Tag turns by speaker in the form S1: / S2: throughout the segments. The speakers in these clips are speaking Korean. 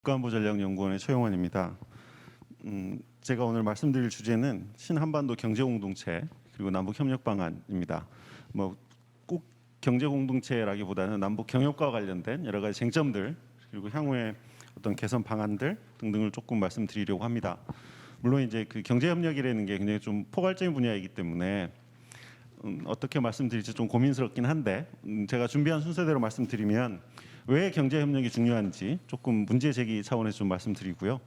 S1: 국가안보전략연구원의 최용원입니다. 제가 오늘 말씀드릴 주제는 신한반도 경제공동체 그리고 남북협력 방안입니다. 꼭 경제공동체라기보다는 남북 경협과 관련된 여러 가지 쟁점들 그리고 향후의 어떤 개선 방안들 등등을 조금 말씀드리려고 합니다. 물론 이제 그 경제협력이라는 게 굉장히 좀 포괄적인 분야이기 때문에 어떻게 말씀드릴지 좀 고민스럽긴 한데 제가 준비한 순서대로 말씀드리면 왜 경제협력이 중요한지 조금 문제 제기 차원에서 좀 말씀드리고요.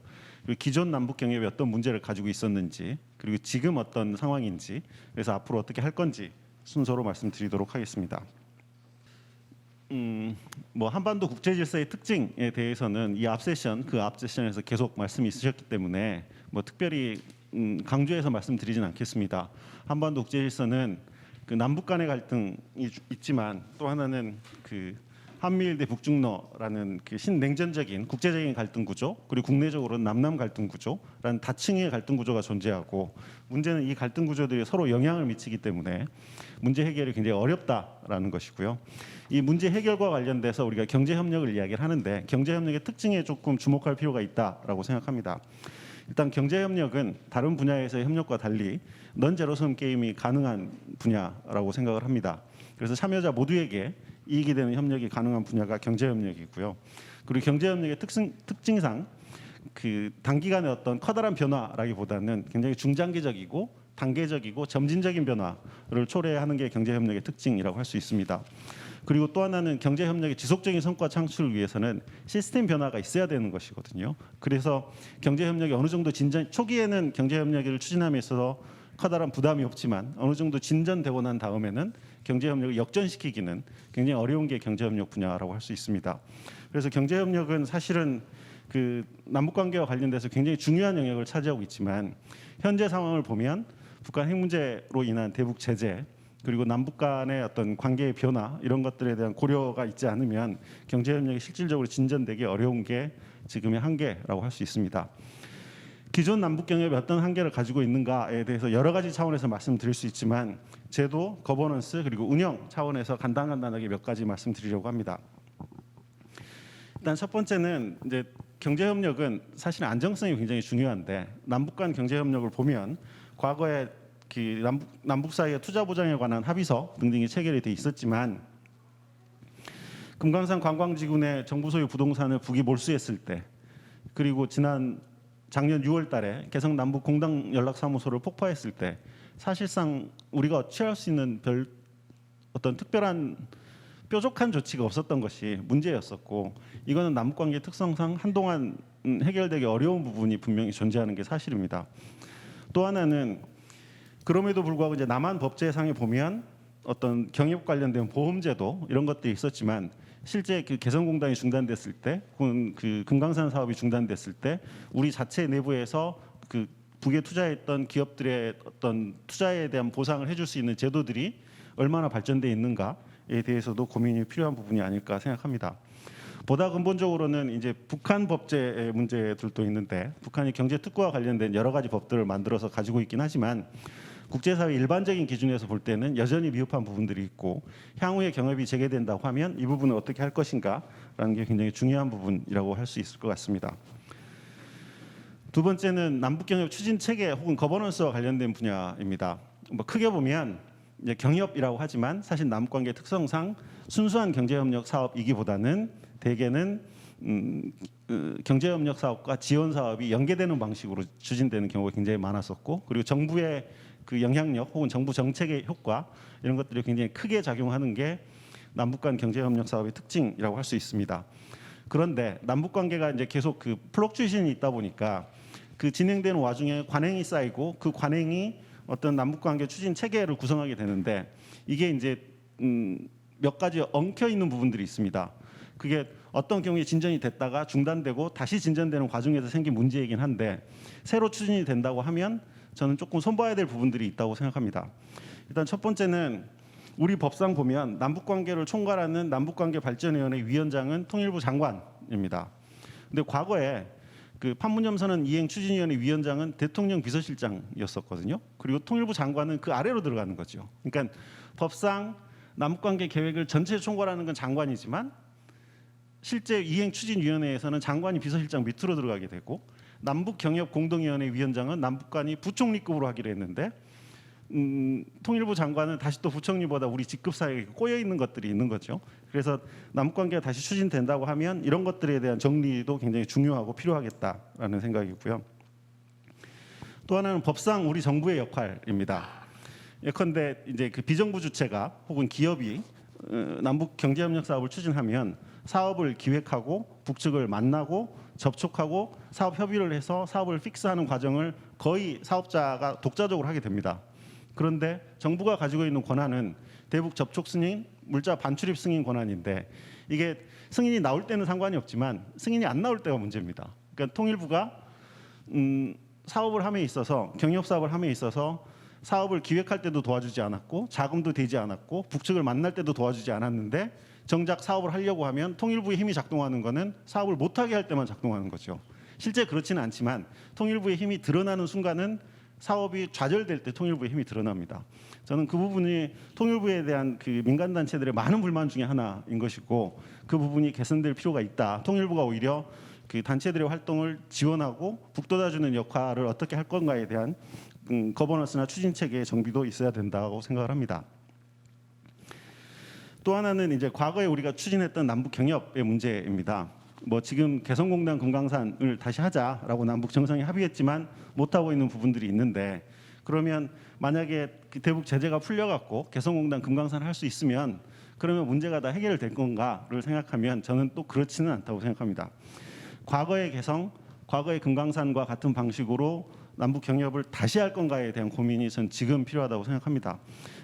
S1: 그리고 기존 남북 경협이 어떤 문제를 가지고 있었는지 그리고 지금 어떤 상황인지 그래서 앞으로 어떻게 할 건지 순서로 말씀드리도록 하겠습니다. 한반도 국제 질서의 특징에 대해서는 이 앞 세션 그 앞 세션에서 계속 말씀이 있으셨기 때문에 특별히 강조해서 말씀드리진 않겠습니다. 한반도 국제 질서는 그 남북 간의 갈등이 있지만 또 하나는 그 한미일 대 북중러라는 그 신냉전적인 국제적인 갈등 구조 그리고 국내적으로는 남남 갈등 구조라는 다층의 갈등 구조가 존재하고 문제는 이 갈등 구조들이 서로 영향을 미치기 때문에 문제 해결이 굉장히 어렵다라는 것이고요. 이 문제 해결과 관련돼서 우리가 경제 협력을 이야기를 하는데 경제 협력의 특징에 조금 주목할 필요가 있다라고 생각합니다. 일단 경제 협력은 다른 분야에서의 협력과 달리 넌제로섬 게임이 가능한 분야라고 생각을 합니다. 그래서 참여자 모두에게 이익이 되는 협력이 가능한 분야가 경제협력이고요. 그리고 경제협력의 특징상 그 단기간의 어떤 커다란 변화라기보다는 굉장히 중장기적이고 단계적이고 점진적인 변화를 초래하는 게 경제협력의 특징이라고 할 수 있습니다. 그리고 또 하나는 경제협력의 지속적인 성과 창출을 위해서는 시스템 변화가 있어야 되는 것이거든요. 그래서 경제협력이 어느 정도 초기에는 경제협력을 추진함에 있어서 커다란 부담이 없지만 어느 정도 진전되고 난 다음에는 경제협력을 역전시키기는 굉장히 어려운 게 경제협력 분야라고 할 수 있습니다. 그래서 경제협력은 사실은 그 남북관계와 관련돼서 굉장히 중요한 영역을 차지하고 있지만 현재 상황을 보면 북한 핵 문제로 인한 대북 제재 그리고 남북 간의 어떤 관계의 변화 이런 것들에 대한 고려가 있지 않으면 경제협력이 실질적으로 진전되기 어려운 게 지금의 한계라고 할 수 있습니다. 기존 남북 경협이 어떤 한계를 가지고 있는가에 대해서 여러 가지 차원에서 말씀드릴 수 있지만 제도, 거버넌스 그리고 운영 차원에서 간단하게 몇 가지 말씀드리려고 합니다. 일단 첫 번째는 이제 경제협력은 사실 안정성이 굉장히 중요한데 남북 간 경제협력을 보면 과거에 그 남북 사이의 투자 보장에 관한 합의서 등등이 체결이 돼 있었지만 금강산 관광지구내 정부 소유 부동산을 북이 몰수했을 때 그리고 작년 6월 달에 개성 남북 공당 연락사무소를 폭파했을 때 사실상 우리가 취할 수 있는 어떤 특별한 뾰족한 조치가 없었던 것이 문제였었고 이거는 남북관계 특성상 한동안 해결되기 어려운 부분이 분명히 존재하는 게 사실입니다. 또 하나는 그럼에도 불구하고 이제 남한 법제상에 보면 어떤 경협 관련된 보험제도 이런 것들이 있었지만 실제 그 개성공단이 중단됐을 때 혹은 그 금강산 사업이 중단됐을 때 우리 자체 내부에서 그 북에 투자했던 기업들의 어떤 투자에 대한 보상을 해줄 수 있는 제도들이 얼마나 발전돼 있는가에 대해서도 고민이 필요한 부분이 아닐까 생각합니다. 보다 근본적으로는 이제 북한 법제의 문제들도 있는데 북한이 경제 특구와 관련된 여러 가지 법들을 만들어서 가지고 있긴 하지만 국제사회 일반적인 기준에서 볼 때는 여전히 미흡한 부분들이 있고 향후에 경협이 재개된다고 하면 이 부분을 어떻게 할 것인가라는 게 굉장히 중요한 부분이라고 할 수 있을 것 같습니다. 두 번째는 남북경협 추진 체계 혹은 거버넌스와 관련된 분야입니다. 크게 보면 이제 경협이라고 하지만 사실 남북관계 특성상 순수한 경제협력 사업이기보다는 대개는 경제협력 사업과 지원 사업이 연계되는 방식으로 추진되는 경우가 굉장히 많았었고 그리고 정부의 그 영향력 혹은 정부 정책의 효과 이런 것들이 굉장히 크게 작용하는 게 남북 간 경제협력 사업의 특징이라고 할 수 있습니다. 그런데 남북 관계가 이제 계속 그 플럭추에이션이 있다 보니까 그 진행되는 와중에 관행이 쌓이고 그 관행이 어떤 남북 관계 추진 체계를 구성하게 되는데 이게 이제 몇 가지 엉켜 있는 부분들이 있습니다. 그게 어떤 경우에 진전이 됐다가 중단되고 다시 진전되는 과정에서 생긴 문제이긴 한데 새로 추진이 된다고 하면 저는 조금 손봐야 될 부분들이 있다고 생각합니다. 일단 첫 번째는 우리 법상 보면 남북관계를 총괄하는 남북관계발전위원회 위원장은 통일부 장관입니다. 근데 과거에 그 판문점선언 이행 추진위원회 위원장은 대통령 비서실장이었었거든요. 그리고 통일부 장관은 그 아래로 들어가는 거죠. 그러니까 법상 남북관계 계획을 전체 총괄하는 건 장관이지만 실제 이행추진위원회에서는 장관이 비서실장 밑으로 들어가게 되고 남북경협공동위원회 위원장은 남북 간이 부총리급으로 하기로 했는데 통일부 장관은 다시 또 부총리보다 우리 직급 사이에 꼬여 있는 것들이 있는 거죠. 그래서 남북 관계가 다시 추진된다고 하면 이런 것들에 대한 정리도 굉장히 중요하고 필요하겠다라는 생각이고요. 또 하나는 법상 우리 정부의 역할입니다. 예컨대 이제 그 비정부 주체가 혹은 기업이 남북 경제협력 사업을 추진하면 사업을 기획하고 북측을 만나고 접촉하고 사업 협의를 해서 사업을 픽스하는 과정을 거의 사업자가 독자적으로 하게 됩니다. 그런데 정부가 가지고 있는 권한은 대북 접촉 승인, 물자 반출입 승인 권한인데 이게 승인이 나올 때는 상관이 없지만 승인이 안 나올 때가 문제입니다. 그러니까 통일부가 사업을 함에 있어서 경협 사업을 함에 있어서 사업을 기획할 때도 도와주지 않았고 자금도 되지 않았고 북측을 만날 때도 도와주지 않았는데 정작 사업을 하려고 하면 통일부의 힘이 작동하는 거는 사업을 못하게 할 때만 작동하는 거죠. 실제 그렇지는 않지만 통일부의 힘이 드러나는 순간은 사업이 좌절될 때 통일부의 힘이 드러납니다. 저는 그 부분이 통일부에 대한 그 민간단체들의 많은 불만 중에 하나인 것이고 그 부분이 개선될 필요가 있다. 통일부가 오히려 그 단체들의 활동을 지원하고 북돋아주는 역할을 어떻게 할 건가에 대한 거버넌스나 추진 체계의 정비도 있어야 된다고 생각을 합니다. 또 하나는 이제 과거에 우리가 추진했던 남북 경협의 문제입니다. 뭐 지금 개성공단 금강산을 다시 하자라고 남북 정상이 합의했지만 못하고 있는 부분들이 있는데 그러면 만약에 그 대북 제재가 풀려갖고 개성공단 금강산 할 수 있으면 그러면 문제가 다 해결될 건가를 생각하면 저는 또 그렇지는 않다고 생각합니다. 과거의 개성, 과거의 금강산과 같은 방식으로 남북 경협을 다시 할 건가에 대한 고민이 전 지금 필요하다고 생각합니다.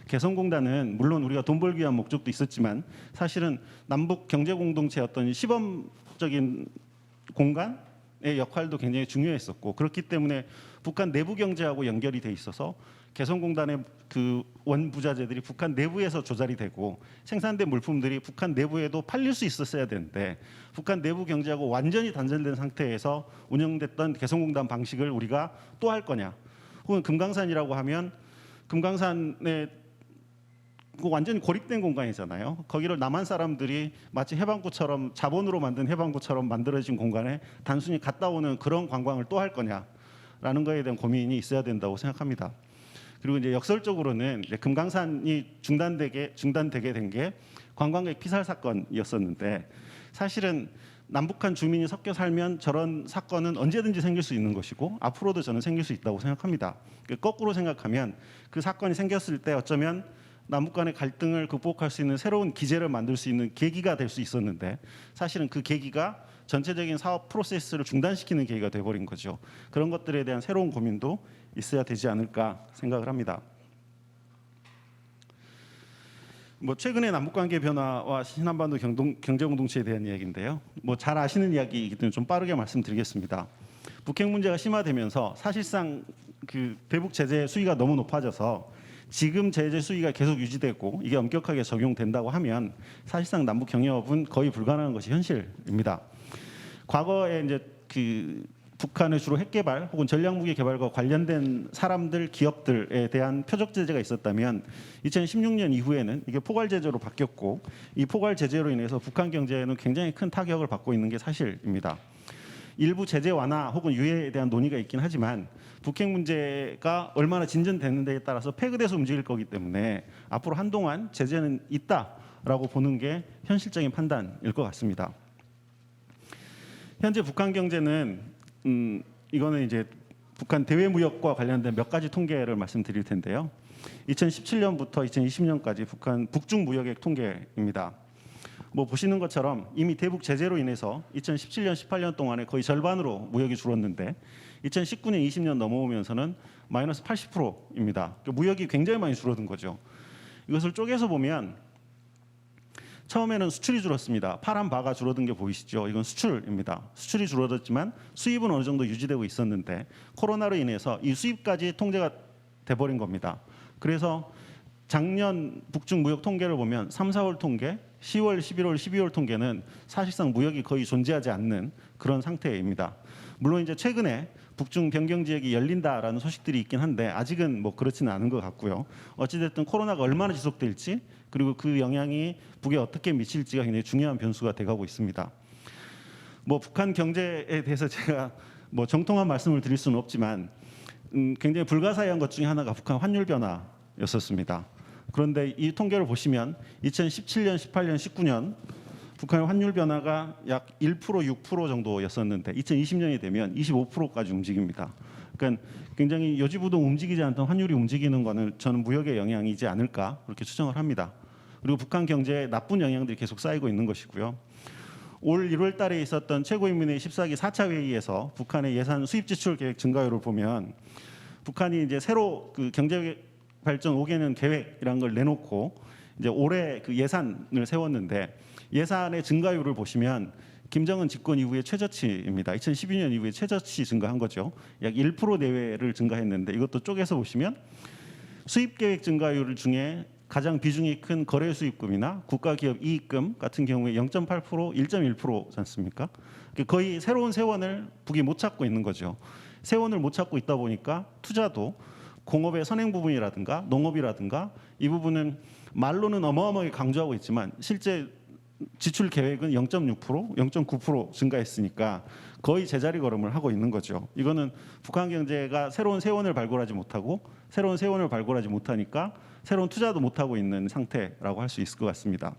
S1: 개성공단은 물론 우리가 돈 벌기 위한 목적도 있었지만 사실은 남북 경제 공동체의 어떤 시범적인 공간의 역할도 굉장히 중요했었고 그렇기 때문에 북한 내부 경제하고 연결이 돼 있어서 개성공단의 그 원부자재들이 북한 내부에서 조달이 되고 생산된 물품들이 북한 내부에도 팔릴 수 있었어야 되는데 북한 내부 경제하고 완전히 단절된 상태에서 운영됐던 개성공단 방식을 우리가 또 할 거냐 혹은 금강산이라고 하면 금강산에 완전히 고립된 공간이잖아요. 거기를 남한 사람들이 마치 해방구처럼 자본으로 만든 해방구처럼 만들어진 공간에 단순히 갔다 오는 그런 관광을 또 할 거냐라는 거에 대한 고민이 있어야 된다고 생각합니다. 그리고 이제 역설적으로는 이제 금강산이 중단되게 된 게 관광객 피살 사건이었었는데 사실은 남북한 주민이 섞여 살면 저런 사건은 언제든지 생길 수 있는 것이고 앞으로도 저는 생길 수 있다고 생각합니다. 거꾸로 생각하면 그 사건이 생겼을 때 어쩌면 남북 간의 갈등을 극복할 수 있는 새로운 기제를 만들 수 있는 계기가 될 수 있었는데 사실은 그 계기가 전체적인 사업 프로세스를 중단시키는 계기가 돼버린 거죠. 그런 것들에 대한 새로운 고민도 있어야 되지 않을까 생각을 합니다. 뭐 최근의 남북관계 변화와 신한반도 경제공동체에 대한 이야기인데요. 뭐 잘 아시는 이야기이기 때문에 좀 빠르게 말씀드리겠습니다. 북핵 문제가 심화되면서 사실상 그 대북 제재 수위가 너무 높아져서 지금 제재 수위가 계속 유지되고 이게 엄격하게 적용된다고 하면 사실상 남북 경협은 거의 불가능한 것이 현실입니다. 과거에 이제 그 북한의 주로 핵 개발 혹은 전략 무기 개발과 관련된 사람들, 기업들에 대한 표적 제재가 있었다면 2016년 이후에는 이게 포괄 제재로 바뀌었고 이 포괄 제재로 인해서 북한 경제에는 굉장히 큰 타격을 받고 있는 게 사실입니다. 일부 제재 완화 혹은 유예에 대한 논의가 있긴 하지만 북핵 문제가 얼마나 진전되는 데에 따라서 폐기돼서 움직일 거기 때문에 앞으로 한동안 제재는 있다라고 보는 게 현실적인 판단일 것 같습니다. 현재 북한 경제는 이거는 이제 북한 대외 무역과 관련된 몇 가지 통계를 말씀드릴 텐데요. 2017년부터 2020년까지 북한 북중 무역액 통계입니다. 뭐 보시는 것처럼 이미 대북 제재로 인해서 2017년, 18년 동안에 거의 절반으로 무역이 줄었는데 2019년, 20년 넘어오면서는 마이너스 80%입니다. 무역이 굉장히 많이 줄어든 거죠. 이것을 쪼개서 보면 처음에는 수출이 줄었습니다. 파란 바가 줄어든 게 보이시죠? 이건 수출입니다. 수출이 줄어들었지만 수입은 어느 정도 유지되고 있었는데 코로나로 인해서 이 수입까지 통제가 돼버린 겁니다. 그래서 작년 북중 무역 통계를 보면 3, 4월 통계, 10월, 11월, 12월 통계는 사실상 무역이 거의 존재하지 않는 그런 상태입니다. 물론 이제 최근에 북중 변경 지역이 열린다라는 소식들이 있긴 한데 아직은 뭐 그렇지는 않은 것 같고요. 어찌됐든 코로나가 얼마나 지속될지 그리고 그 영향이 북에 어떻게 미칠지가 굉장히 중요한 변수가 돼가고 있습니다. 뭐 북한 경제에 대해서 제가 뭐 정통한 말씀을 드릴 수는 없지만 굉장히 불가사의한 것 중에 하나가 북한 환율 변화였었습니다. 그런데 이 통계를 보시면 2017년, 18년, 19년 북한의 환율 변화가 약 1%, 6% 정도였었는데 2020년이 되면 25%까지 움직입니다. 그러니까 굉장히 여지부동 움직이지 않던 환율이 움직이는 거는 저는 무역의 영향이지 않을까 그렇게 추정을 합니다. 그리고 북한 경제에 나쁜 영향들이 계속 쌓이고 있는 것이고요. 올 1월 달에 있었던 최고인민회의 14기 4차 회의에서 북한의 예산 수입 지출 계획 증가율을 보면 북한이 이제 새로 그 경제 발전 5개년 계획이라는 걸 내놓고 이제 올해 그 예산을 세웠는데 예산의 증가율을 보시면 김정은 집권 이후의 최저치입니다. 2012년 이후에 최저치 증가한 거죠. 약 1% 내외를 증가했는데 이것도 쪼개서 보시면 수입 계획 증가율 중에 가장 비중이 큰 거래 수입금이나 국가기업 이익금 같은 경우에 0.8%, 1.1%지 않습니까? 거의 새로운 세원을 북이 못 찾고 있는 거죠. 세원을 못 찾고 있다 보니까 투자도 공업의 선행 부분이라든가 농업이라든가 이 부분은 말로는 어마어마하게 강조하고 있지만 실제 지출 계획은 0.6%, 0.9% 증가했으니까 거의 제자리 걸음을 하고 있는 거죠. 이거는 북한 경제가 새로운 세원을 발굴하지 못하고 새로운 세원을 발굴하지 못하니까 새로운 투자도 못하고 있는 상태라고 할 수 있을 것 같습니다.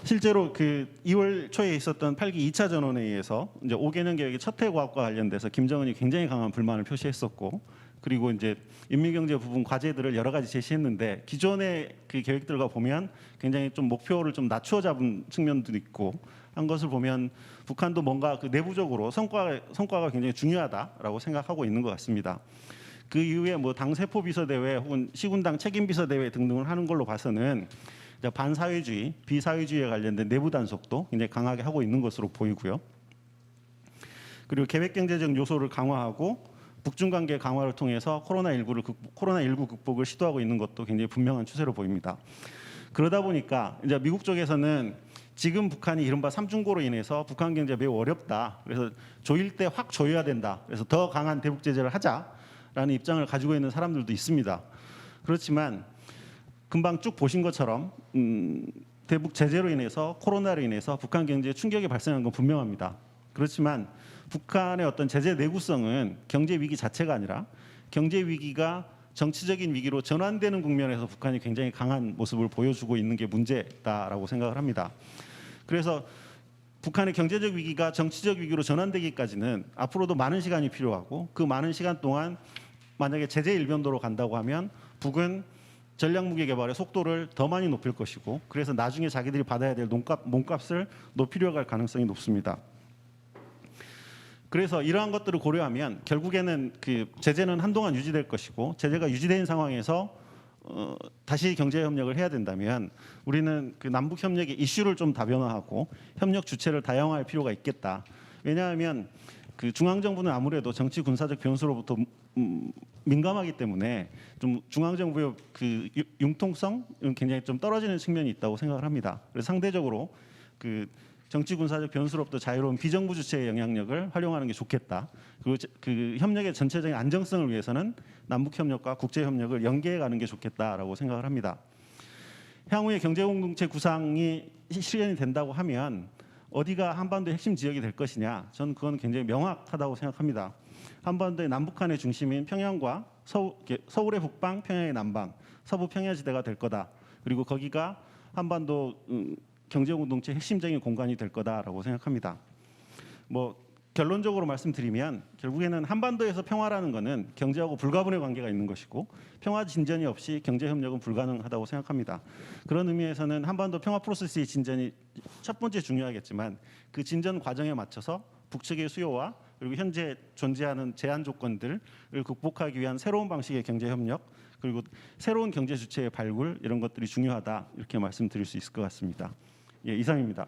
S1: 실제로 그 2월 초에 있었던 8기 2차 전원회의에서 이제 5개년 계획의 첫해 과업과 관련돼서 김정은이 굉장히 강한 불만을 표시했었고 그리고 이제 인민경제 부분 과제들을 여러 가지 제시했는데 기존의 그 계획들과 보면 굉장히 좀 목표를 좀 낮추어 잡은 측면도 있고 한 것을 보면 북한도 뭔가 그 내부적으로 성과가 굉장히 중요하다라고 생각하고 있는 것 같습니다. 그 이후에 뭐 당 세포 비서대회 혹은 시군당 책임 비서대회 등등을 하는 걸로 봐서는 반사회주의, 비사회주의에 관련된 내부 단속도 굉장히 강하게 하고 있는 것으로 보이고요. 그리고 계획 경제적 요소를 강화하고 북중 관계 강화를 통해서 코로나19 극복을 시도하고 있는 것도 굉장히 분명한 추세로 보입니다. 그러다 보니까 이제 미국 쪽에서는 지금 북한이 이른바 삼중고로 인해서 북한 경제 매우 어렵다. 그래서 조일 때 확 조여야 된다. 그래서 더 강한 대북 제재를 하자라는 입장을 가지고 있는 사람들도 있습니다. 그렇지만 금방 쭉 보신 것처럼 대북 제재로 인해서 코로나로 인해서 북한 경제에 충격이 발생한 건 분명합니다. 그렇지만 북한의 어떤 제재 내구성은 경제 위기 자체가 아니라 경제 위기가 정치적인 위기로 전환되는 국면에서 북한이 굉장히 강한 모습을 보여주고 있는 게 문제다라고 생각을 합니다. 그래서 북한의 경제적 위기가 정치적 위기로 전환되기까지는 앞으로도 많은 시간이 필요하고 그 많은 시간 동안 만약에 제재 일변도로 간다고 하면 북은 전략무기 개발의 속도를 더 많이 높일 것이고 그래서 나중에 자기들이 받아야 될 몸값을 높이려고 할 가능성이 높습니다. 그래서 이러한 것들을 고려하면 결국에는 그 제재는 한동안 유지될 것이고 제재가 유지된 상황에서 다시 경제 협력을 해야 된다면 우리는 그 남북 협력의 이슈를 좀 다변화하고 협력 주체를 다양화할 필요가 있겠다. 왜냐하면 그 중앙 정부는 아무래도 정치 군사적 변수로부터 민감하기 때문에 좀 중앙 정부의 그 융통성은 굉장히 좀 떨어지는 측면이 있다고 생각을 합니다. 그래서 상대적으로 그 정치 군사적 변수로부터 자유로운 비정부 주체의 영향력을 활용하는 게 좋겠다. 그리고 그 협력의 전체적인 안정성을 위해서는 남북 협력과 국제 협력을 연계해 가는 게 좋겠다라고 생각을 합니다. 향후에 경제 공동체 구상이 실현이 된다고 하면 어디가 한반도의 핵심 지역이 될 것이냐? 저는 그건 굉장히 명확하다고 생각합니다. 한반도의 남북한의 중심인 평양과 서울의 북방, 평양의 남방, 서부 평야지대가 될 거다. 그리고 거기가 한반도 경제 공동체 핵심적인 공간이 될 거다라고 생각합니다. 뭐 결론적으로 말씀드리면 결국에는 한반도에서 평화라는 것은 경제하고 불가분의 관계가 있는 것이고 평화 진전이 없이 경제 협력은 불가능하다고 생각합니다. 그런 의미에서는 한반도 평화 프로세스의 진전이 첫 번째 중요하겠지만 그 진전 과정에 맞춰서 북측의 수요와 그리고 현재 존재하는 제한 조건들을 극복하기 위한 새로운 방식의 경제 협력 그리고 새로운 경제 주체의 발굴 이런 것들이 중요하다 이렇게 말씀드릴 수 있을 것 같습니다. 예, 이상입니다.